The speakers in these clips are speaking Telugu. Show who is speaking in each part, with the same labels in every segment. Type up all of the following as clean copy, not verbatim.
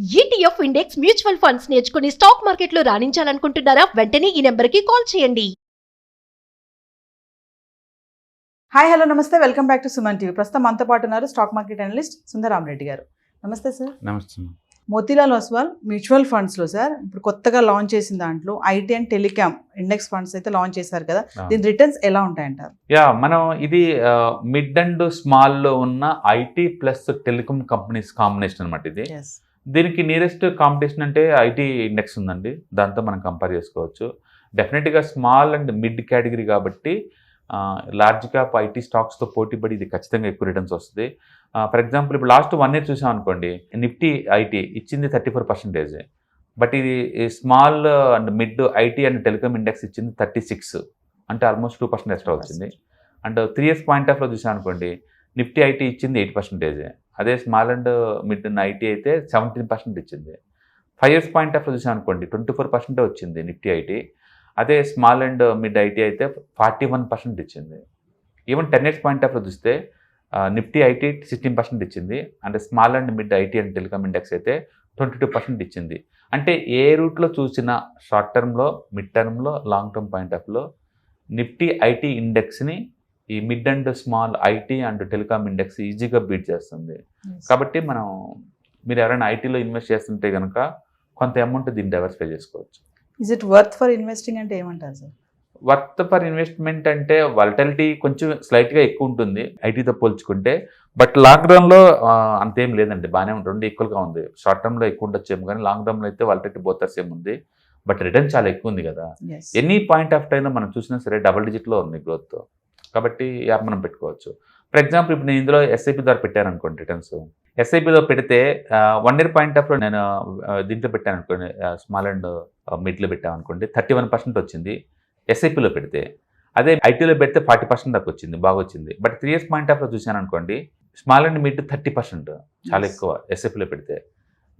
Speaker 1: ETF ఇండెక్స్ మ్యూచువల్ ఫండ్స్ నేర్చుకుని స్టాక్ మార్కెట్లో రాణించాలనుకుంటున్నారా? వెంటనే ఈ నెంబర్కి కాల్ చేయండి.
Speaker 2: హాయ్ హలో నమస్తే, welcome back to Suman TV. ప్రస్తుతం మనతో పాటు ఉన్నారు స్టాక్ మార్కెట్ అనలిస్ట్ సుందర రామ్ రెడ్డి గారు. నమస్తే సార్.
Speaker 3: నమస్తే.
Speaker 2: మోతీలాల్ ఓస్వాల్ మ్యూచువల్ ఫండ్స్లో సార్ ఇప్పుడు కొత్తగా లాంచ్ చేసిన దాంట్లో IT and telecom index funds అయితే లాంచ్ చేశారు కదా, దీని రిటర్న్స్ ఎలా ఉంటాయంటారు?
Speaker 3: మనం ఇది మిడ్ అండ్ స్మాల్ లో ఉన్న IT plus telecom companies combination అనమాట. ఇది దీనికి నియరెస్ట్ కాంపిటీషన్ అంటే ఐటీ ఇండెక్స్ ఉందండి, దాంతో మనం కంపేర్ చేసుకోవచ్చు. డెఫినెట్గా స్మాల్ అండ్ మిడ్ కేటగిరీ కాబట్టి లార్జ్ క్యాప్ ఐటీ స్టాక్స్తో పోటీపడి ఇది ఖచ్చితంగా ఎక్కువ రిటర్న్స్ వస్తుంది. ఫర్ ఎగ్జాంపుల్ ఇప్పుడు లాస్ట్ 1 year చూసాం అనుకోండి, నిఫ్టీ ఐటీ ఇచ్చింది 34%, బట్ ఇది small and mid IT and telecom index ఇచ్చింది 36, అంటే ఆల్మోస్ట్ 2% ఎక్స్ట్రా వచ్చింది. అండ్ 3 years పాయింట్ ఆఫ్లో చూసాం అనుకోండి, నిఫ్టీ ఐటీ ఇచ్చింది 8%, అదే స్మాల్ అండ్ మిడ్ ఐటీ అయితే 17% ఇచ్చింది. 5 years పాయింట్ ఆఫ్లో చూసాం అనుకోండి 24% వచ్చింది నిఫ్టీ ఐటీ, అదే స్మాల్ అండ్ మిడ్ ఐటీ అయితే 41% ఇచ్చింది. ఈవెన్ 10 years పాయింట్ ఆఫ్లో చూస్తే నిఫ్టీ ఐటీ 16% ఇచ్చింది, అంటే small and mid IT and telecom index అయితే 22% ఇచ్చింది. అంటే ఏ రూట్లో చూసినా షార్ట్ టర్మ్లో, మిడ్ టర్మ్లో, లాంగ్ టర్మ్ పాయింట్ ఆఫ్లో నిఫ్టీ ఐటీ ఇండెక్స్ని ఈ mid and small IT and telecom index ఈజీగా బీట్ చేస్తుంది. కాబట్టి మీరు ఎవరైనా ఐటీలో ఇన్వెస్ట్ చేస్తుంటే కనుక కొంత అమౌంట్ దీన్ని డైవర్సిఫై చేసుకోవచ్చు.
Speaker 2: Is it worth for investing అంటే ఏమంటారు సార్?
Speaker 3: వర్త్ ఫర్ ఇన్వెస్ట్మెంట్ అంటే వాలటిలిటీ కొంచెం స్లైట్గా ఎక్కువ ఉంటుంది ఐటీతో పోల్చుకుంటే, బట్ లాంగ్ రన్లో అంతేం లేదండి, బాగానే ఉంటుంది, 2 ఈక్వల్గా ఉంది. షార్ట్ టర్మ్లో ఎక్కువ ఉండొచ్చేమో కానీ లాంగ్ టర్మ్లో అయితే వాలటిలిటీ బోత్ సేమ్ ఉంది, బట్ రిటర్న్ చాలా ఎక్కువ ఉంది కదా. ఎనీ పాయింట్ ఆఫ్ టైంలో మనం చూసినా సరే డబుల్ డిజిట్లో ఉంది గ్రోత్, కాబట్టి యాప్ మనం పెట్టుకోవచ్చు. ఫర్ ఎగ్జాంపుల్ ఇప్పుడు నేను ఇందులో ఎస్ఐపి ద్వారా పెట్టాను అనుకోండి, రిటర్న్స్ ఎస్ఐపిలో పెడితే 1 year పాయింట్ ఆఫ్లో నేను దీంట్లో పెట్టాను అనుకోండి, స్మాల్ అండ్ మిడ్లో పెట్టాను అనుకోండి 31% వచ్చింది ఎస్ఐపిలో పెడితే. అదే ఐటీలో పెడితే 40% దాకా వచ్చింది, బాగా వచ్చింది. బట్ 3 years పాయింట్ ఆఫ్లో చూశాను అనుకోండి, స్మాల్ అండ్ మిడ్ 30%, చాలా ఎక్కువ ఎస్ఐపిలో పెడితే.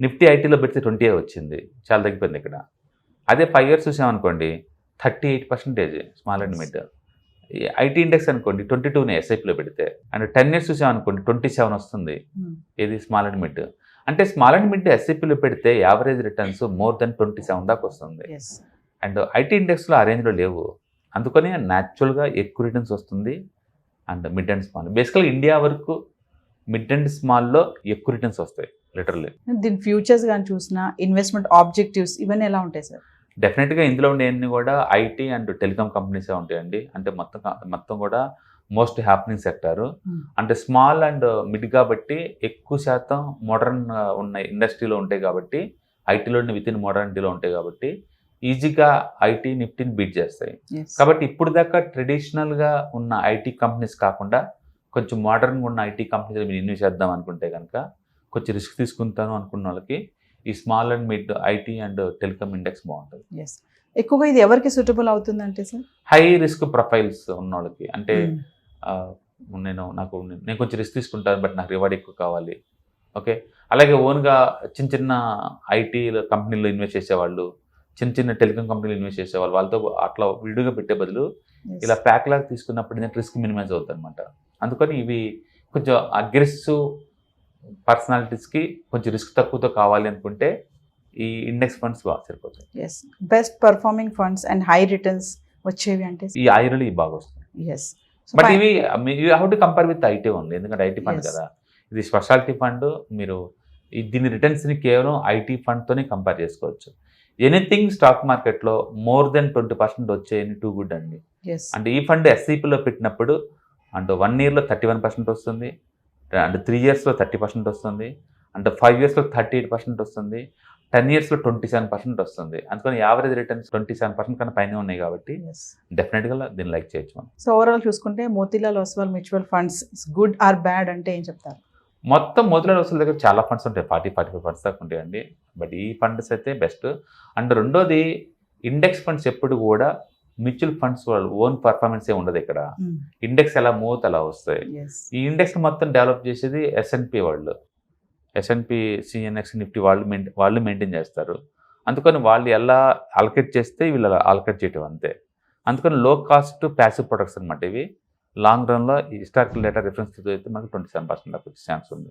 Speaker 3: నిఫ్టీ ఐటీలో పెడితే 20 వచ్చింది, చాలా తగ్గిపోయింది ఇక్కడ. అదే 5 years చూసామనుకోండి 38% small and mid. IT index అనుకోండి 22 ఎస్ఐపిలో పెడితే, అండ్ 10 years చూసామనుకోండి 27 వస్తుంది, ఇది స్మాల్ అండ్ మిడ్. అంటే స్మాల్ అండ్ మిడ్ ఎస్ఐపిలో పెడితే యావరేజ్ రిటర్న్స్ మోర్ దెన్ 27 దాకా వస్తుంది. అండ్ ఐటీ ఇండెక్స్లో ఆ రేంజ్లో లేవు, అందుకని న్యాచురల్గా ఎక్కువ రిటర్న్స్ వస్తుంది. అండ్ మిడ్ అండ్ స్మాల్, బేసికల్గా ఇండియా వరకు మిడ్ అండ్ స్మాల్లో ఎక్కువ రిటర్న్స్ వస్తాయి లిటరల్లీ.
Speaker 2: దీని ఫ్యూచర్స్ కానీ చూసినా ఇన్వెస్ట్మెంట్ ఆబ్జెక్టివ్స్ ఇవన్నీ ఎలా ఉంటాయి సార్?
Speaker 3: డెఫినెట్గా ఇందులో ఉండేవన్నీ కూడా ఐటీ అండ్ టెలికామ్ కంపెనీసే ఉంటాయండి. అంటే మొత్తం కూడా మోస్ట్ హ్యాపెనింగ్ సెక్టారు. అంటే స్మాల్ అండ్ మిడ్ కాబట్టి ఎక్కువ శాతం మోడర్న్ ఉన్న ఇండస్ట్రీలో ఉంటాయి కాబట్టి, ఐటీలోని విత్ ఇన్ మోడర్నిటీలో ఉంటాయి కాబట్టి ఈజీగా ఐటీ నిఫ్టీని బీట్ చేస్తాయి. కాబట్టి ఇప్పుడు దాకా ట్రెడిషనల్గా ఉన్న ఐటీ కంపెనీస్ కాకుండా కొంచెం మోడర్న్గా ఉన్న ఐటీ కంపెనీస్ మీరు ఇన్వెస్ట్ చేద్దాం అనుకుంటే కనుక, కొంచెం రిస్క్ తీసుకుంటాను అనుకున్న వాళ్ళకి ఈ small and mid IT and telecom index బాగుంటుంది.
Speaker 2: ఎక్కువగా ఇది ఎవరికి సూటబుల్ అవుతుందంటే సార్?
Speaker 3: హై రిస్క్ ప్రొఫైల్స్ ఉన్న వాళ్ళకి. అంటే నేను కొంచెం రిస్క్ తీసుకుంటాను, బట్ నాకు రివార్డ్ ఎక్కువ కావాలి, ఓకే. అలాగే ఓన్గా చిన్న ఐటీ కంపెనీలో ఇన్వెస్ట్ చేసేవాళ్ళు, చిన్న టెలికామ్ కంపెనీలో ఇన్వెస్ట్ చేసేవాళ్ళు, వాళ్ళతో అట్లా విడిగా పెట్టే బదులు ఇలా ప్యాక్ లాగా తీసుకున్నప్పుడు రిస్క్ మినిమైజ్ అవుతుంది అనమాట. అందుకని ఇవి కొంచెం అగ్రెసివ్ పర్సనాలిటీస్కి కొంచెం రిస్క్ తక్కువతో కావాలి అనుకుంటే ఈ ఇండెక్స్ ఫండ్స్ బాగా సరిపోతాయి.
Speaker 2: Best performing funds and high returns వచ్చేవి అంటే
Speaker 3: ఈ ఐరల్ ఇవి బాగా వస్తాయి. బట్ ఇవి you have to compare with IT only, ఎందుకంటే ఐటీ ఫండ్ కదా, ఇది స్పెషాలిటీ ఫండ్. మీరు దీని రిటర్న్స్ని కేవలం ఐటీ ఫండ్తోనే కంపేర్ చేసుకోవచ్చు. ఎనీథింగ్ స్టాక్ మార్కెట్లో మోర్ దెన్ 20% వచ్చేయని టూ గుడ్ అండి. అంటే ఈ ఫండ్ ఎస్ఐపిలో పెట్టినప్పుడు అంటే 1 yearలో 31% వస్తుంది, అంటే 3 yearsలో 30% వస్తుంది, అంటే 5 yearsలో 38% వస్తుంది, 10 yearsలో 27% వస్తుంది. అందుకని యావరేజ్ రిటర్న్స్ 27% కన్నా పైన ఉన్నాయి కాబట్టి డెఫినెట్గా దీన్ని లైక్ చేయొచ్చు మనం.
Speaker 2: సో ఓవరాల్ చూసుకుంటే Motilal Oswal mutual funds good or bad అంటే ఏం చెప్తారు?
Speaker 3: మొత్తం మోతీలాల్ ఓస్వాల్ దగ్గర చాలా ఫండ్స్ ఉంటాయి, 40-45 ఫండ్స్ దాకా ఉంటాయండి, బట్ ఈ ఫండ్స్ అయితే బెస్ట్. అండ్ రెండోది, ఇండెక్స్ ఫండ్స్ ఎప్పుడు కూడా మ్యూచువల్ ఫండ్స్ వాళ్ళు ఓన్ పర్ఫార్మెన్సే ఉండదు ఇక్కడ. ఇండెక్స్ ఎలా మూవ్ అలా వస్తాయి. ఈ ఇండెక్స్ మొత్తం డెవలప్ చేసేది ఎస్ఎన్పి వాళ్ళు, ఎస్ఎన్పి సిఎన్ఎక్స్ నిఫ్టీ వాళ్ళు మెయింటైన్ చేస్తారు. అందుకని వాళ్ళు ఎలా అలొకేట్ చేస్తే వీళ్ళు అలా అలొకేట్ చేయటం అంతే. అందుకని లో కాస్ట్ ప్యాసివ్ ప్రొడక్ట్స్ అనమాట ఇవి. లాంగ్ రన్లో ఈ హిస్టారికల్ డేటా రిఫరెన్స్ అయితే మనకు 27% దాకా వచ్చే ఛాన్స్ ఉంది.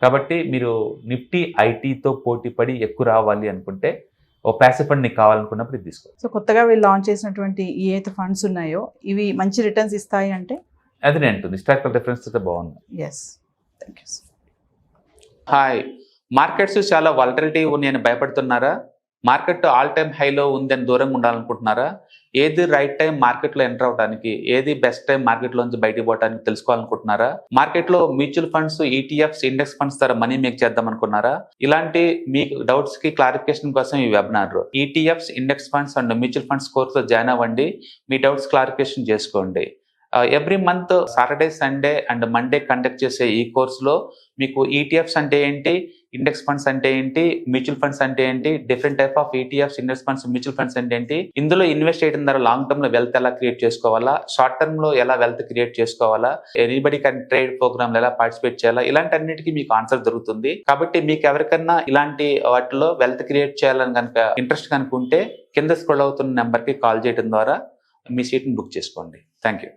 Speaker 3: కాబట్టి మీరు నిఫ్టీ ఐటీతో పోటీ పడి ఎక్కువ రావాలి అనుకుంటే ఓ ప్యాసివ్ ఫండ్ నీకు కావాలనుకున్నప్పుడు ఇది తీసుకో.
Speaker 2: సో కొత్తగా వీళ్ళు లాంచ్ చేసినటువంటి ఏ అయితే ఫండ్స్ ఉన్నాయో ఇవి మంచి రిటర్న్స్ ఇస్తాయి అంటే
Speaker 3: అది నేను అంటుంది హిస్టారికల్ రిఫరెన్స్ అయితే బాగుంది.
Speaker 2: Yes, thank you.
Speaker 3: Hi, markets చాలా వాలటిలిటీ ఉన్నాయని భయపడుతున్నారా? మార్కెట్ ఆల్ టైమ్ హైలో ఉందని దూరంగా ఉండాలనుకుంటున్నారా? ఏది రైట్ టైం మార్కెట్లో ఎంటర్ అవడానికి, ఏది బెస్ట్ టైం మార్కెట్లోంచి బయటకు పోవడానికి తెలుసుకోవాలనుకుంటున్నారా? మార్కెట్లో mutual funds, ETFs, index funds ద్వారా మనీ మేక్ చేద్దాం అనుకున్నారా? ఇలాంటి మీ డౌట్స్ కి క్లారిఫికేషన్ కోసం ఈ webinar ETFs, index funds and mutual funds కోర్సులో జాయిన్ అవ్వండి. మీ డౌట్స్ క్లారిఫికేషన్ చేసుకోండి. Every month Saturday, Sunday and Monday conduct చేసే ఈ కోర్సులో మీకు ఈటీఎఫ్స్ అంటే ఏంటి, ఇండెక్స్ ఫండ్స్ అంటే ఏంటి, మ్యూచువల్ ఫండ్స్ అంటే ఏంటి, different type of ETFs, index funds, mutual funds అంటే ఏంటి, ఇందులో ఇన్వెస్ట్ చేయడం ద్వారా లాంగ్ టర్మ్ లో వెల్త్ ఎలా క్రియేట్ చేసుకోవాలా, షార్ట్ టర్మ్ లో ఎలా వెల్త్ క్రియేట్ చేసుకోవాలా, ఎనీబడి కెన్ ట్రేడ్ ప్రోగ్రామ్ లో ఎలా పార్టిసిపేట్ చేయాలా, ఇలాంటి అన్నిటికీ మీకు ఆన్సర్ దొరుకుతుంది. కాబట్టి మీకు ఎవరికన్నా ఇలాంటి వాటిలో వెల్త్ క్రియేట్ చేయాలని కనుక ఇంట్రెస్ట్ కనుకుంటే కింద స్క్రోల్ అవుతున్న నెంబర్ కి కాల్ చేయడం ద్వారా మీ సీట్ని బుక్ చేసుకోండి. Thank you.